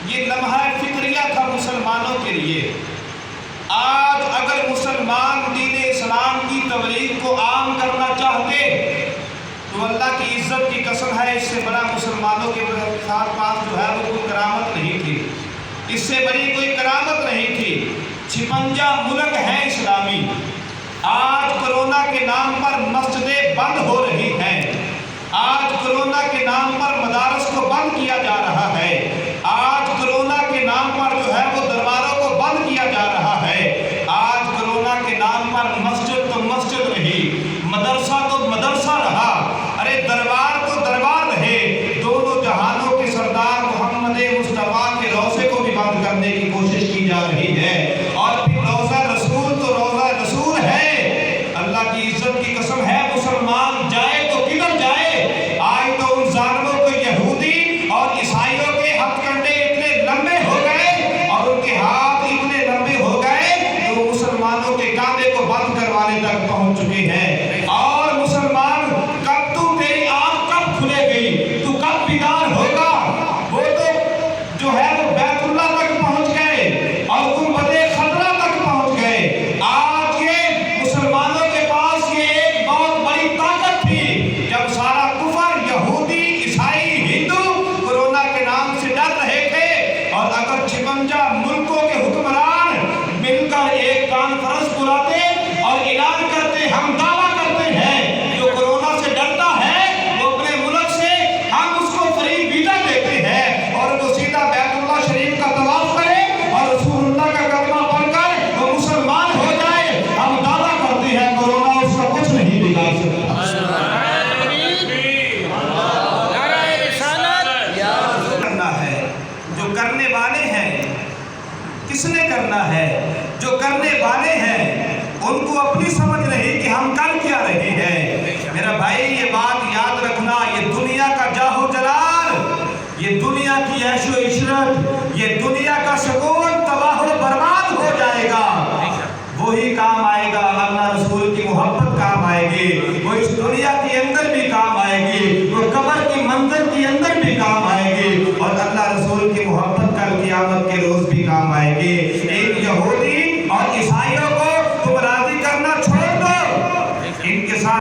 یہ لمحہ فکریہ تھا مسلمانوں کے لیے۔ آج اگر مسلمان دین اسلام کی تبلیغ کو عام کرنا چاہتے تو اللہ کی عزت کی قسم ہے اس سے بڑا مسلمانوں کے پاس جو ہے وہ کوئی کرامت نہیں تھی، اس سے بڑی کوئی کرامت نہیں تھی۔ 56 ملک ہیں اسلامی، آج کرونا کے نام پر مسجدیں بند ہو رہی ہیں، آج کرونا کے نام پر مدارس کو بند کیا جا رہا ہے، آج کرونا کے نام پر جو ہے وہ درباروں کو بند کیا جا رہا ہے، آج کرونا کے نام پر مسجد تو مسجد رہی، مدرسہ تو مدرسہ رہا، ارے دربار تو دربار رہے، دونوں جہانوں کے سردار محمد مصطفیٰ کے روضے کو بھی بند کرنے کی کوشش کی جا رہی ہے۔ اور پھر روضہ رسول تو روضہ رسول ہے، اللہ کی عزت کی قسم ہے مسلمان جائے تو کدھر جائے؟ آج تو ان ظالموں کو یہودی اور عیسائیوں کے ہتھ کنڈے اتنے لمبے ہو گئے اور ان کے ہاتھ اتنے لمبے ہو گئے کہ وہ مسلمانوں کے کعبے کو بند کروانے تک پہنچ چکے ہیں۔ اور مسلمان کب تو تیری آنکھ کب کھلے گئی، تو کب بیدار ہوگا؟ وہ تو جو ہے وہ بیت اللہ تک پہنچ گئے اور گنبد خضرا تک پہنچ گئے۔ آج یہ مسلمانوں کے پاس یہ ایک بہت بڑی طاقت تھی، جب سارا کفر یہودی عیسائی ہندو کرونا کے نام سے ڈر رہے تھے، اور اگر 56 ملکوں کے حکمران مل کر ایک کانفرنس بلاتے اور اعلان کرتے ہم دعویٰ کرتے ہیں جو کرونا سے ڈرتا ہے وہ اپنے ملک سے ہم اس کو فری ویزا دیتے ہیں اور وہ سیدھا بیت اللہ شریف کا طواف کرے اور رسول اللہ کا کلمہ پڑھ کر وہ مسلمان ہو جائے، ہم دعویٰ کرتے ہیں کرونا اس کا کچھ نہیں بگاڑ سکتا۔ کرنا ہے جو کرنے والے ہیں، کس نے کرنا ہے؟ جو کرنے والے ہیں ان کو اپنی سمجھ رہی کہ ہم کر کیا رہے ہیں۔